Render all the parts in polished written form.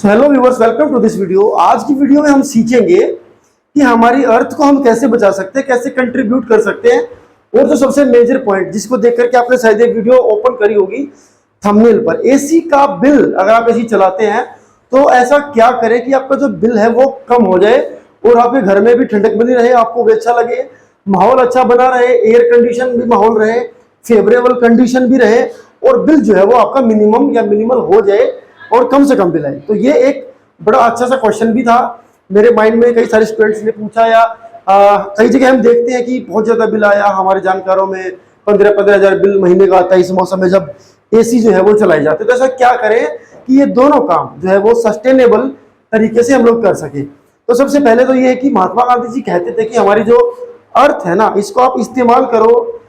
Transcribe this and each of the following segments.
Hello viewers, welcome to this video. आज की video में हम सीखेंगे कि हमारी अर्थ को हम कैसे बचा सकते हैं, कैसे कंट्रीब्यूट कर सकते हैं। और जो सबसे मेजर पॉइंट जिसको देख करके आपने शायद एक वीडियो ओपन करी होगी थंबनेल पर, एसी का बिल अगर आप एसी चलाते हैं तो ऐसा क्या करें कि आपका जो बिल है वो कम हो जाए और आपके घर में भी ठंडक बनी रहे, आपको भी अच्छा लगे, माहौल अच्छा बना रहे, एयर कंडीशन भी माहौल रहे, फेवरेबल कंडीशन भी रहे और बिल जो है वो आपका मिनिमम या मिनिमल हो जाए और कम से कम बिल आए। तो ये एक बड़ा अच्छा सा क्वेश्चन भी था मेरे माइंड में। कई सारे स्टूडेंट्स ने पूछा या कई जगह हम देखते हैं कि बहुत ज्यादा बिल आया हमारे जानकारों में, 15-15 हजार बिल महीने का आता है इस मौसम में जब एसी जो है वो चलाई जाती है। तो ऐसा क्या करें कि ये दोनों काम जो है वो सस्टेनेबल तरीके से हम लोग कर सके। तो सबसे पहले तो ये है कि महात्मा गांधी जी कहते थे कि हमारी जो अर्थ है ना, इसको आप इस्तेमाल करो,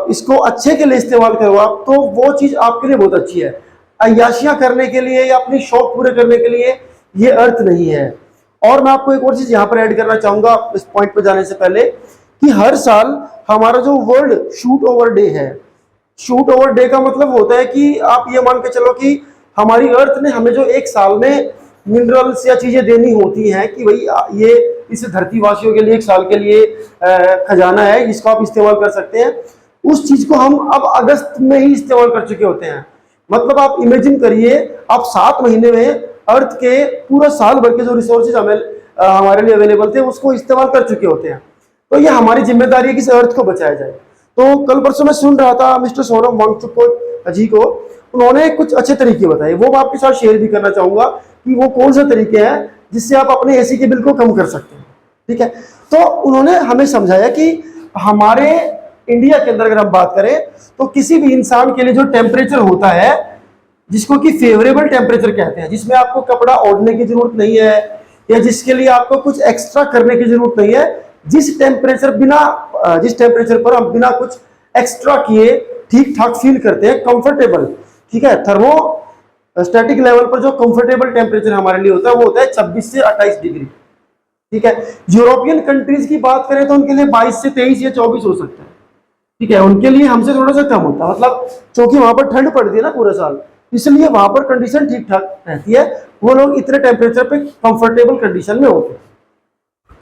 इसको अच्छे के लिए इस्तेमाल करो आप, तो वो चीज आपके लिए बहुत अच्छी है। अय्याशियां करने के लिए या अपनी शौक पूरे करने के लिए ये अर्थ नहीं है। और मैं आपको एक और चीज यहां पर ऐड करना चाहूंगा इस पॉइंट पर जाने से पहले, कि हर साल हमारा जो वर्ल्ड शूट ओवर डे है, शूट ओवर डे का मतलब होता है कि आप ये मान के चलो कि हमारी अर्थ ने हमें जो एक साल में मिनरल्स या चीजें देनी होती हैं कि भाई ये इस धरतीवासियों के लिए एक साल के लिए खजाना है जिसको आप इस्तेमाल कर सकते हैं, उस चीज को हम अब अगस्त में ही इस्तेमाल कर चुके होते हैं। मतलब आप इमेजिन करिए, आप 7 महीने में अर्थ के पूरा साल भर के जो रिसोर्सेज हमारे लिए अवेलेबल थे उसको इस्तेमाल कर चुके होते हैं। तो ये हमारी जिम्मेदारी है कि इस अर्थ को बचाया जाए। तो कल परसों मैं सुन रहा था मिस्टर सौरभ वांगचुक जी को, उन्होंने कुछ अच्छे तरीके बताए, वो मैं आपके साथ शेयर भी करना चाहूंगा कि वो कौन से तरीके हैं जिससे आप अपने एसी के बिल को कम कर सकते हैं। ठीक है, तो उन्होंने हमें समझाया कि हमारे इंडिया के अंदर अगर हम बात करें तो किसी भी इंसान के लिए जो टेम्परेचर होता है जिसको कि फेवरेबल टेम्परेचर कहते हैं, जिसमें आपको कपड़ा ओढ़ने की जरूरत नहीं है या जिसके लिए आपको कुछ एक्स्ट्रा करने की जरूरत नहीं है, जिस टेम्परेचर पर हम बिना कुछ एक्स्ट्रा किए ठीक ठाक फील करते हैं, कंफर्टेबल। ठीक है, थर्मोस्टैटिक लेवल पर जो कंफर्टेबल टेम्परेचर हमारे लिए होता है वो होता है 26 से 28 डिग्री। ठीक है, यूरोपियन कंट्रीज की बात करें तो उनके लिए 22 से 23 या 24 हो सकता है। ठीक है, उनके लिए हमसे थोड़ा सा कम होता है, मतलब क्योंकि वहां पर ठंड पड़ती है ना पूरा साल, इसलिए वहां पर कंडीशन ठीक ठाक रहती है, वो लोग इतने टेम्परेचर पे कंफर्टेबल कंडीशन में होते हैं।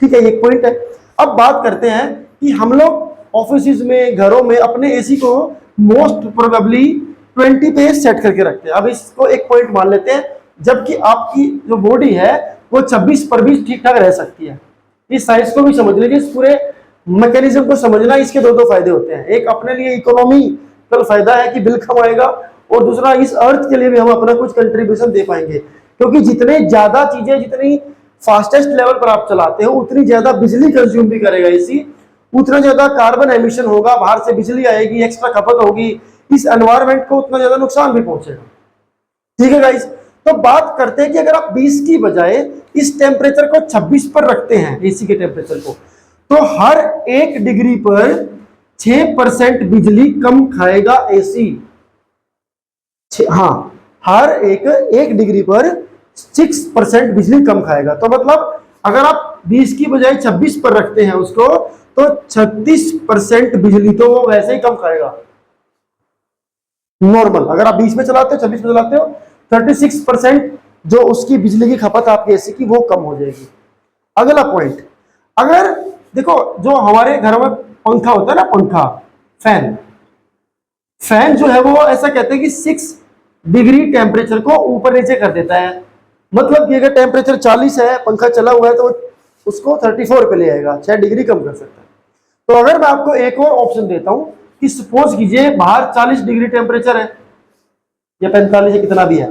ठीक है, एक पॉइंट है। अब बात करते हैं कि हम लोग ऑफिस में, घरों में अपने एसी को मोस्ट प्रोबेबली 20 पे सेट करके रखते हैं। अब इसको एक पॉइंट मान लेते हैं, जबकि आपकी जो बॉडी है वो 26 पर भी ठीक ठाक रह सकती है। इस साइंस को भी समझ लीजिए, इस पूरे मैकेनिज्म को समझना। इसके दो फायदे होते हैं, एक अपने लिए इकोनॉमिकल फायदा है कि बिल कम आएगा, और दूसरा इस अर्थ के लिए भी हम अपना कुछ कंट्रीब्यूशन दे पाएंगे, क्योंकि जितने ज्यादा चीजें, जितनी फास्टेस्ट लेवल पर आप चलाते हो उतनी ज्यादा बिजली कंज्यूम भी करेगा एसी, उतना ज्यादा कार्बन एमिशन होगा, बाहर से बिजली आएगी, एक्स्ट्रा खपत होगी, इस एनवायरमेंट को उतना ज्यादा नुकसान भी पहुंचेगा। ठीक है गाइस, तो बात करते हैं कि अगर आप 20 की बजाय इस टेम्परेचर को 26 पर रखते हैं, एसी के टेम्परेचर को, तो हर 1 डिग्री पर 6% बिजली कम खाएगा एसी। हाँ, हर एक डिग्री पर 6% बिजली कम खाएगा। तो मतलब अगर आप 20 की बजाय 26 पर रखते हैं उसको, तो 36% बिजली तो वो वैसे ही कम खाएगा नॉर्मल। अगर आप 20 में चलाते हो, 26 में चलाते हो, 36% जो उसकी बिजली की खपत आपके एसी की वो कम हो जाएगी। अगला पॉइंट, अगर देखो जो हमारे घरों में पंखा होता है ना, पंखा, फैन जो है वो ऐसा कहते हैं कि 6 डिग्री टेम्परेचर को ऊपर नीचे कर देता है। मतलब कि अगर टेम्परेचर 40 है, पंखा चला हुआ है, तो उसको 34 पे ले आएगा, 6 डिग्री कम कर सकता है। तो अगर मैं आपको एक और ऑप्शन देता हूं कि सपोज कीजिए बाहर 40 डिग्री टेम्परेचर है या 45 या कितना भी है,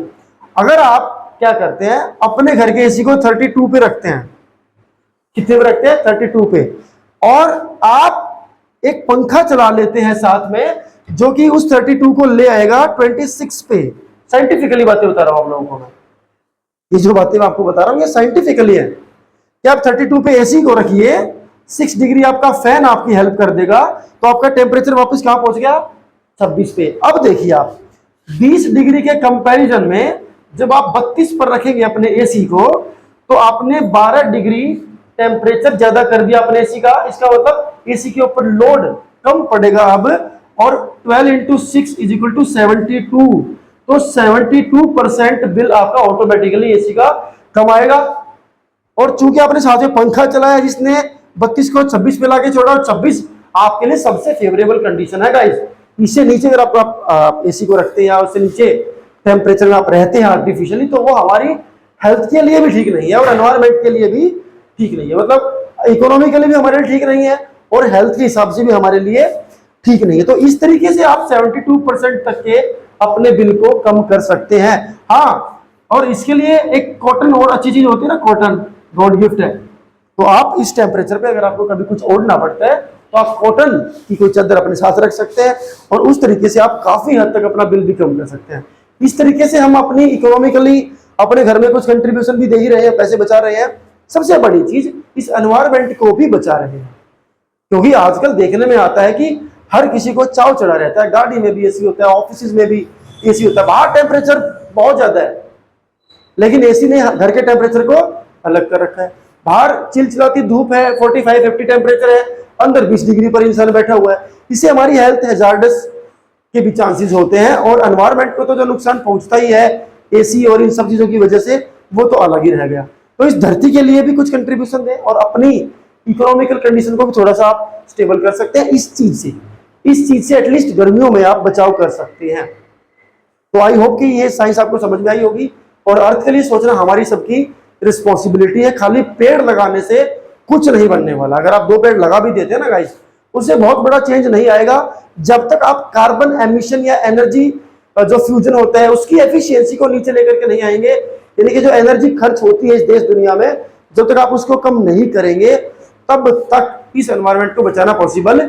अगर आप क्या करते हैं, अपने घर के एसी को 32 पे रखते हैं, कितने पे रखते हैं, 32 पे, और आप एक पंखा चला लेते हैं साथ में जो कि उस 32 को ले आएगा 26 पे। साइंटिफिकली बातें बता रहा हूं आप लोगों को मैं, ये जो बातें मैं आपको बता रहा हूं ये साइंटिफिकली है कि आप 32 पे एसी को रखिए, 6 डिग्री आपका फैन आपकी हेल्प कर देगा, तो आपका टेम्परेचर वापस कहां पहुंच गया, 26 पे। अब देखिए आप 20 डिग्री के कंपैरिजन में जब आप 32 पर रखेंगे अपने एसी को, तो आपने 12 डिग्री टेम्परेचर ज्यादा कर दिया अपने एसी का। इसका मतलब एसी के ऊपर लोड कम पड़ेगा अब, और 12 × 6 = 72 तो 72% बिल आपका ऑटोमेटिकली एसी का कम आएगा। और चूंकि आपने साथ में पंखा चलाया जिसने 32 को 26 पे लाके छोड़ा, और 26 आपके लिए सबसे फेवरेबल कंडीशन है गाइस। इससे नीचे अगर आप एसी को रखते हैं या उससे नीचे टेम्परेचर में आप रहते हैं आर्टिफिशियली, तो वो हमारी हेल्थ के लिए भी ठीक नहीं है और एनवायरमेंट के लिए भी ठीक नहीं है। मतलब इकोनॉमिकली भी हमारे लिए ठीक नहीं है और हेल्थ के हिसाब से भी हमारे लिए ठीक नहीं है। तो इस तरीके से आप 72% तक के अपने बिल को कम कर सकते हैं। हाँ, और इसके लिए एक कॉटन और अच्छी चीज होती है ना, कॉटन गॉड गिफ्ट है। तो आप इस टेम्परेचर पे अगर आपको कभी कुछ ओढ़ना पड़ता है तो आप कॉटन की कोई चादर अपने साथ रख सकते हैं और उस तरीके से आप काफी हद तक अपना बिल भी कम कर सकते हैं। इस तरीके से हम अपनी इकोनॉमिकली अपने घर में कुछ कंट्रीब्यूशन भी दे ही रहे हैं, पैसे बचा रहे हैं। सबसे बड़ी चीज, इस एनवायरमेंट को भी बचा रहे हैं। क्योंकि आजकल देखने में आता है कि हर किसी को चाव चढ़ा रहता है, गाड़ी में भी एसी होता है, ऑफिस में भी एसी होता है। बाहर टेम्परेचर बहुत ज्यादा है लेकिन एसी ने घर के टेम्परेचर को अलग कर रखा है। बाहर चिलचिलाती धूप है, 45-50 टेम्परेचर है, अंदर 20 डिग्री पर इंसान बैठा हुआ है। इससे हमारी हेल्थ हैजार्डस के भी चांसेस होते हैं और एनवायरमेंट को तो जो नुकसान पहुंचता ही है एसी और इन सब चीजों की वजह से, वो तो अलग ही रह गया। तो इस धरती के लिए भी कुछ कंट्रीब्यूशन दें और अपनी इकोनॉमिकल कंडीशन को भी थोड़ा सा आप स्टेबल कर सकते हैं। इस चीज से एटलीस्ट गर्मियों में आप बचाव कर सकते हैं। तो आई होप कि ये साइंस आपको समझ में आई होगी और अर्थ के लिए सोचना हमारी सबकी रिस्पॉन्सिबिलिटी है। खाली पेड़ लगाने से कुछ नहीं बनने वाला। अगर आप 2 पेड़ लगा भी देते हैं ना गाइस, उससे बहुत बड़ा चेंज नहीं आएगा जब तक आप कार्बन एमिशन या एनर्जी जो फ्यूजन होता है उसकी एफिशिएंसी को नीचे लेकर के नहीं आएंगे। यानी कि जो एनर्जी खर्च होती है इस देश दुनिया में, जब तक आप उसको कम नहीं करेंगे तब तक इस एनवायरमेंट को बचाना पॉसिबल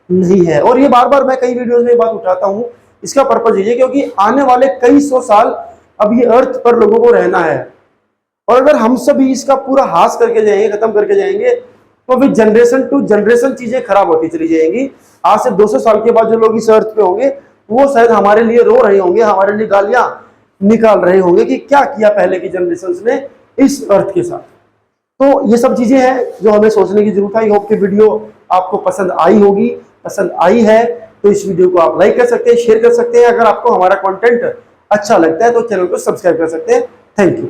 नहीं है। और ये बार बार मैं कई वीडियोस में बात उठाता हूं, इसका पर्पज ये क्योंकि आने वाले कई 100 साल अब ये अर्थ पर लोगों को रहना है और अगर हम सभी इसका पूरा हास करके जाएंगे, खत्म करके जाएंगे, तो अभी जनरेशन टू जनरेशन चीजें खराब होती चली जाएंगी। आज से 200 साल के बाद जो लोग इस अर्थ पे होंगे वो शायद हमारे लिए रो रहे होंगे, हमारे लिए गालियां निकाल रहे होंगे कि क्या किया पहले की जनरेशन ने इस अर्थ के साथ। तो ये सब चीजें हैं जो हमें सोचने की जरूरत है। आई होप कि वीडियो आपको पसंद आई होगी। पसंद आई है तो इस वीडियो को आप लाइक कर सकते हैं, शेयर कर सकते हैं। अगर आपको हमारा कंटेंट अच्छा लगता है तो चैनल को सब्सक्राइब कर सकते हैं। Thank you.